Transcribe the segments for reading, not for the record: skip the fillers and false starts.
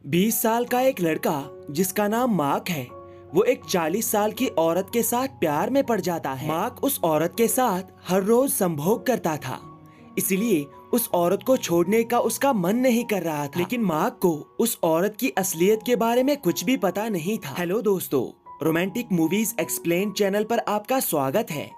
20 साल का एक लड़का जिसका नाम मार्क है, वो एक 40 साल की औरत के साथ प्यार में पड़ जाता है। मार्क उस औरत के साथ हर रोज संभोग करता था, इसलिए उस औरत को छोड़ने का उसका मन नहीं कर रहा था। लेकिन मार्क को उस औरत की असलियत के बारे में कुछ भी पता नहीं था। हेलो दोस्तों, रोमांटिक मूवीज एक्सप्लेन चैनल पर आपका स्वागत है।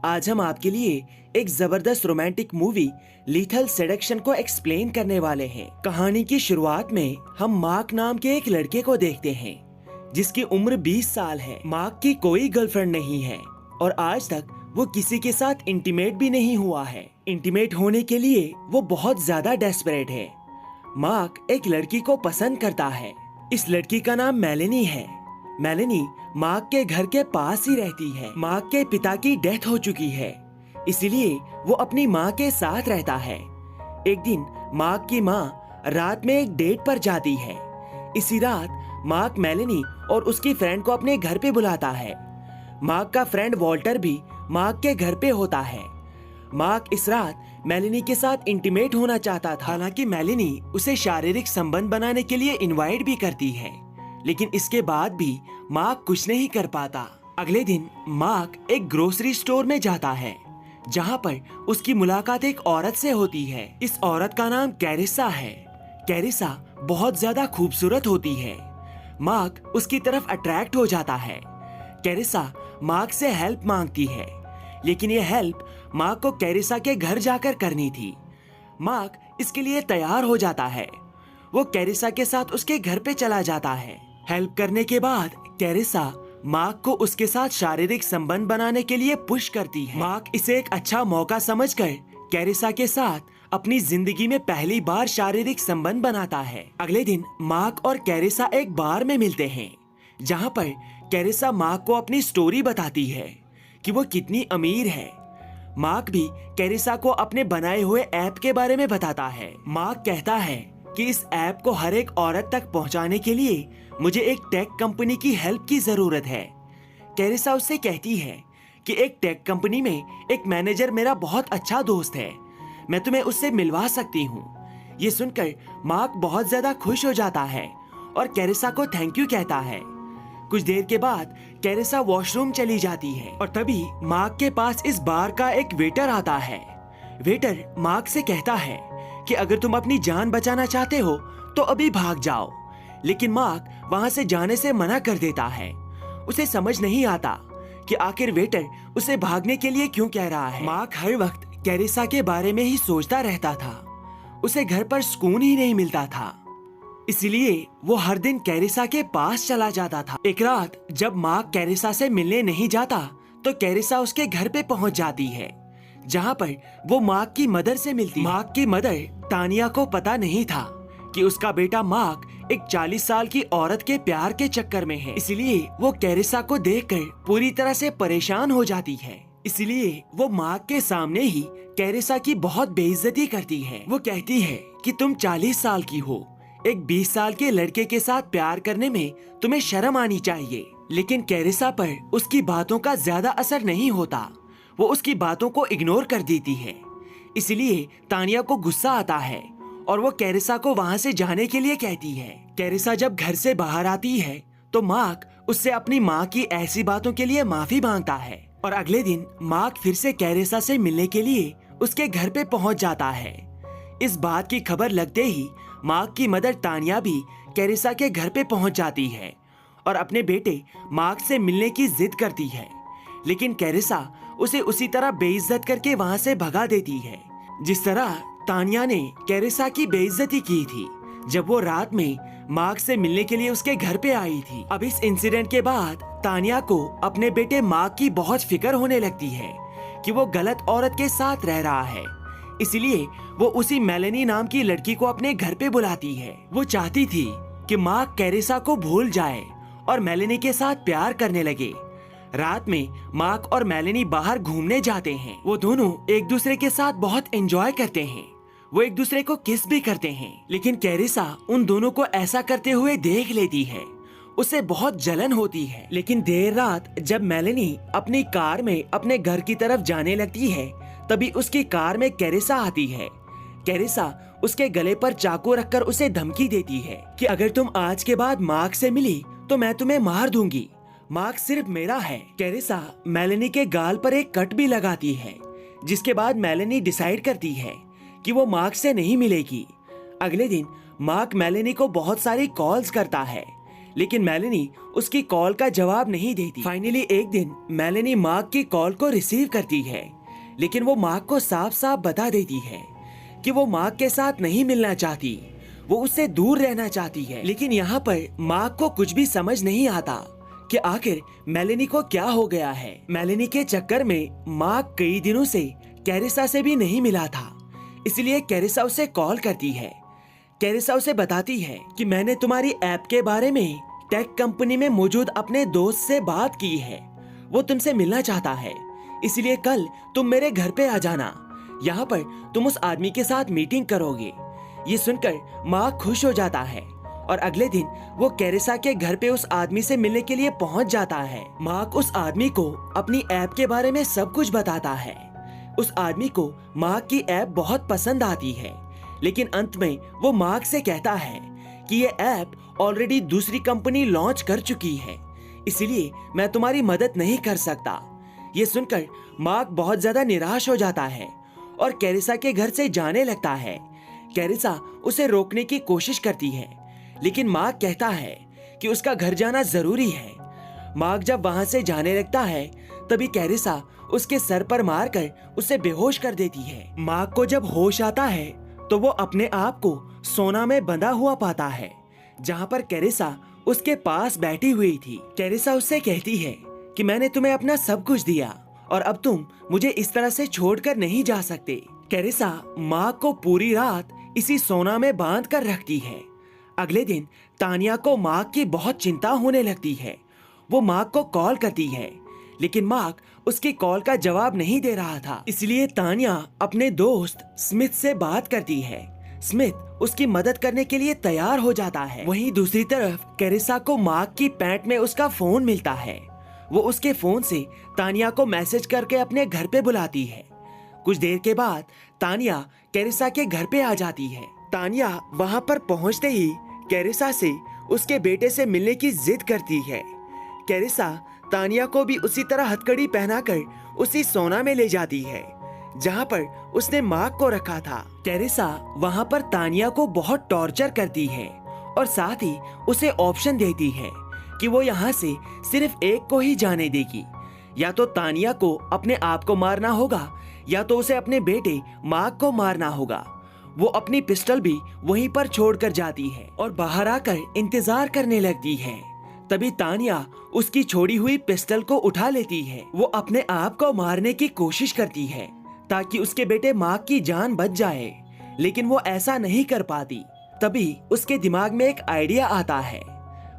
आज हम आपके लिए एक जबरदस्त रोमांटिक मूवी लीथल सेडक्शन को एक्सप्लेन करने वाले हैं। कहानी की शुरुआत में हम मार्क नाम के एक लड़के को देखते हैं जिसकी उम्र 20 साल है। मार्क की कोई गर्लफ्रेंड नहीं है और आज तक वो किसी के साथ इंटीमेट भी नहीं हुआ है। इंटीमेट होने के लिए वो बहुत ज्यादा डेस्परेट है। मार्क एक लड़की को पसंद करता है। इस लड़की का नाम मेलेनी है। मेलेनी मार्क के घर के पास ही रहती है। मार्क के पिता की डेथ हो चुकी है, इसीलिए वो अपनी माँ के साथ रहता है। एक दिन मार्क की माँ रात में एक डेट पर जाती है। इसी रात मार्क मेलेनी और उसकी फ्रेंड को अपने घर पे बुलाता है। मार्क का फ्रेंड वॉल्टर भी मार्क के घर पे होता है। मार्क इस रात मेलेनी के साथ इंटीमेट होना चाहता था। हालांकि मेलेनी उसे शारीरिक संबंध बनाने के लिए इनवाइट भी करती है, लेकिन इसके बाद भी मार्क कुछ नहीं कर पाता। अगले दिन मार्क एक ग्रोसरी स्टोर में जाता है, जहाँ पर उसकी मुलाकात एक औरत से होती है। इस औरत का नाम कैरिसा है। कैरिसा बहुत ज्यादा खूबसूरत होती है। मार्क उसकी तरफ अट्रैक्ट हो जाता है। कैरिसा मार्क से हेल्प मांगती है, लेकिन ये हेल्प मार्क को कैरिसा के घर जाकर करनी थी। मार्क इसके लिए तैयार हो जाता है। वो कैरिसा के साथ उसके घर पे चला जाता है। हेल्प करने के बाद कैरिसा मार्क को उसके साथ शारीरिक संबंध बनाने के लिए पुश करती है। मार्क इसे एक अच्छा मौका समझकर कैरिसा के साथ अपनी जिंदगी में पहली बार शारीरिक संबंध बनाता है। अगले दिन मार्क और कैरिसा एक बार में मिलते हैं, जहाँ पर कैरिसा मार्क को अपनी स्टोरी बताती है कि वो कितनी अमीर है। मार्क भी कैरिसा को अपने बनाए हुए ऐप के बारे में बताता है। मार्क कहता है कि इस ऐप को हर एक औरत तक पहुंचाने के लिए मुझे एक टेक कंपनी की हेल्प की जरूरत है। कैरिसा उससे कहती है कि एक टेक कंपनी में एक मैनेजर मेरा बहुत अच्छा दोस्त है, मैं तुम्हें उससे मिलवा सकती हूँ। ये सुनकर मार्क बहुत ज्यादा खुश हो जाता है और कैरिसा को थैंक यू कहता है। कुछ देर के बाद कैरिसा वॉशरूम चली जाती है और तभी मार्क के पास इस बार का एक वेटर आता है। वेटर मार्क से कहता है कि अगर तुम अपनी जान बचाना चाहते हो तो अभी भाग जाओ, लेकिन मार्क वहां से जाने से मना कर देता है। उसे समझ नहीं आता कि आखिर वेटर उसे भागने के लिए क्यों कह रहा है। मार्क हर वक्त कैरिसा के बारे में ही सोचता रहता था। उसे घर पर सुकून ही नहीं मिलता था, इसलिए वो हर दिन कैरिसा के पास चला जाता था। एक रात जब मार्क कैरिसा से मिलने नहीं जाता तो कैरिसा उसके घर पे पहुंच जाती है, जहाँ पर वो मार्क की मदर से मिलती है। मार्क की मदर तानिया को पता नहीं था कि उसका बेटा मार्क एक 40 साल की औरत के प्यार के चक्कर में है, इसलिए वो कैरिसा को देखकर पूरी तरह से परेशान हो जाती है। इसलिए वो मार्क के सामने ही कैरिसा की बहुत बेइज्जती करती है। वो कहती है कि तुम 40 साल की हो, एक 20 साल के लड़के के साथ प्यार करने में तुम्हें शर्म आनी चाहिए। लेकिन कैरिसा पर उसकी बातों का ज्यादा असर नहीं होता, वो उसकी बातों को इग्नोर कर देती है। इसलिए तानिया को गुस्सा आता है और वो कैरिसा को वहां से जाने के लिए कहती है। कैरिसा जब घर से बाहर आती है तो मार्क उससे अपनी माँ की ऐसी बातों के लिए माफी मांगता है और अगले दिन मार्क फिर से कैरिसा से मिलने के लिए उसके घर पे पहुंच जाता है। इस बात की खबर लगते ही मार्क की मदर तानिया भी कैरिसा के घर पे पहुंच जाती है और अपने बेटे मार्क से मिलने की जिद करती है, लेकिन कैरिसा उसे उसी तरह बेइज्जत करके वहां से भगा देती है, जिस तरह तानिया ने कैरिसा की बेइज्जती की थी जब वो रात में मार्क से मिलने के लिए उसके घर पे आई थी। अब इस इंसिडेंट के बाद तानिया को अपने बेटे मार्क की बहुत फिक्र होने लगती है कि वो गलत औरत के साथ रह रहा है, इसलिए वो उसी मेलेनी नाम की लड़की को अपने घर पे बुलाती है। वो चाहती थी कि मार्क कैरिसा को भूल जाए और मेलेनी के साथ प्यार करने लगे। रात में मार्क और मेलेनी बाहर घूमने जाते हैं। वो दोनों एक दूसरे के साथ बहुत एंजॉय करते हैं। वो एक दूसरे को किस भी करते हैं, लेकिन कैरिसा उन दोनों को ऐसा करते हुए देख लेती है। उसे बहुत जलन होती है। लेकिन देर रात जब मेलेनी अपनी कार में अपने घर की तरफ जाने लगती है, तभी उसकी कार में कैरिसा आती है। कैरिसा उसके गले पर चाकू रखकर उसे धमकी देती है कि अगर तुम आज के बाद मार्क से मिली तो मैं तुम्हें मार दूंगी। मार्क सिर्फ मेरा है। कैरिसा मेलेनी के गाल पर एक कट भी लगाती है, जिसके बाद मेलेनी डिसाइड करती है कि वो मार्क से नहीं मिलेगी। अगले दिन मार्क मेलेनी को बहुत सारी कॉल्स करता है, लेकिन मेलेनी उसकी कॉल का जवाब नहीं देती। फाइनली एक दिन मेलेनी मार्क की कॉल को रिसीव करती है, लेकिन वो मार्क को साफ साफ बता देती है कि वो मार्क के साथ नहीं मिलना चाहती, वो उससे दूर रहना चाहती है। लेकिन यहाँ पर मार्क को कुछ भी समझ नहीं आता कि आखिर मेलेनी को क्या हो गया है। मेलेनी के चक्कर में मार्क कई दिनों से कैरिसा से भी नहीं मिला था, इसलिए कैरिसा उसे कॉल करती है। कैरिसा उसे बताती है कि मैंने तुम्हारी ऐप के बारे में टेक कंपनी में मौजूद अपने दोस्त से बात की है, वो तुमसे मिलना चाहता है, इसलिए कल तुम मेरे घर पे आ जाना। यहाँ पर तुम उस आदमी के साथ मीटिंग करोगे। ये सुनकर मार्क खुश हो जाता है और अगले दिन वो कैरिसा के घर पे उस आदमी से मिलने के लिए पहुंच जाता है। मार्क उस आदमी को अपनी ऐप के बारे में सब कुछ बताता है। उस आदमी को मार्क की ऐप बहुत पसंद आती है, लेकिन अंत में वो मार्क से कहता है कि ये ऐप ऑलरेडी दूसरी कंपनी लॉन्च कर चुकी है, इसलिए मैं तुम्हारी मदद नहीं कर सकता। ये सुनकर मार्क बहुत ज्यादा निराश हो जाता है और कैरिसा के घर से जाने लगता है। कैरिसा उसे रोकने की कोशिश करती है, लेकिन मार्क कहता है कि उसका घर जाना जरूरी है। मार्क जब वहां से जाने लगता है, तभी कैरिसा उसके सर पर मारकर उसे बेहोश कर देती है। मार्क को जब होश आता है तो वो अपने आप को सोना में बंधा हुआ पाता है, जहाँ पर कैरिसा उसके पास बैठी हुई थी। कैरिसा उससे कहती है कि मैंने तुम्हें अपना सब कुछ दिया और अब तुम मुझे इस तरह से छोड़कर नहीं जा सकते। कैरिसा मार्क को पूरी रात इसी सोना में बांध कर रखती है। अगले दिन तानिया को मार्क की बहुत चिंता होने लगती है। वो मार्क को कॉल करती है, लेकिन मार्क उसकी कॉल का जवाब नहीं दे रहा था, इसलिए तानिया अपने दोस्त स्मिथ से बात करती है। स्मिथ उसकी मदद करने के लिए तैयार हो जाता है। वहीं दूसरी तरफ कैरिसा को मार्क की पैंट में उसका फोन मिलता है। वो उसके फोन से तानिया को मैसेज करके अपने घर पे बुलाती है। कुछ देर के बाद तानिया कैरिसा के घर पे आ जाती है। तानिया वहाँ पर पहुँचते ही कैरिसा से उसके बेटे से मिलने की जिद करती है। कैरिसा तानिया को भी उसी तरह हथकड़ी पहनाकर उसी सोना में ले जाती है जहाँ पर उसने मार्क को रखा था। कैरिसा वहाँ पर तानिया को बहुत टॉर्चर करती है और साथ ही उसे ऑप्शन देती है कि वो यहाँ से सिर्फ एक को ही जाने देगी, या तो तानिया को अपने आप को मारना होगा या तो उसे अपने बेटे मार्क को मारना होगा। वो अपनी पिस्टल भी वहीं पर छोड़कर जाती है और बाहर आकर इंतजार करने लगती है। तभी तानिया उसकी छोड़ी हुई पिस्टल को उठा लेती है। वो अपने आप को मारने की कोशिश करती है ताकि उसके बेटे मार्क की जान बच जाए, लेकिन वो ऐसा नहीं कर पाती। तभी उसके दिमाग में एक आइडिया आता है।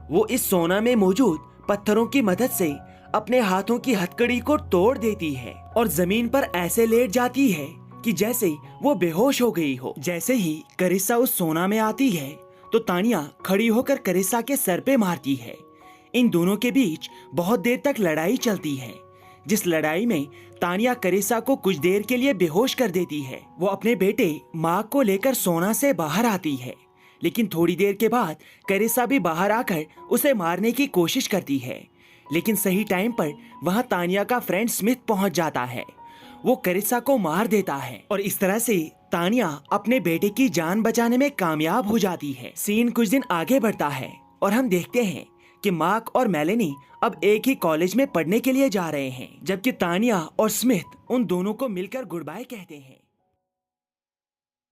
वो इस सोना में मौजूद पत्थरों की मदद से अपने हाथों की हथकड़ी को तोड़ देती है और जमीन पर ऐसे लेट जाती है कि जैसे वो बेहोश हो गई हो। जैसे ही कैरिसा उस सोना में आती है तो तानिया खड़ी होकर कैरिसा के सर पे मारती है। इन दोनों के बीच बहुत देर तक लड़ाई चलती है, जिस लड़ाई में तानिया कैरिसा को कुछ देर के लिए बेहोश कर देती है। वो अपने बेटे मार्क को लेकर सोना से बाहर आती है, लेकिन थोड़ी देर के बाद कैरिसा भी बाहर आकर उसे मारने की कोशिश करती है। लेकिन सही टाइम पर वहाँ तानिया का फ्रेंड स्मिथ पहुँच जाता है। वो कैरिसा को मार देता है और इस तरह से तानिया अपने बेटे की जान बचाने में कामयाब हो जाती है। सीन कुछ दिन आगे बढ़ता है और हम देखते हैं कि मार्क और मेलेनी अब एक ही कॉलेज में पढ़ने के लिए जा रहे हैं, जबकि तानिया और स्मिथ उन दोनों को मिलकर गुड बाय कहते हैं।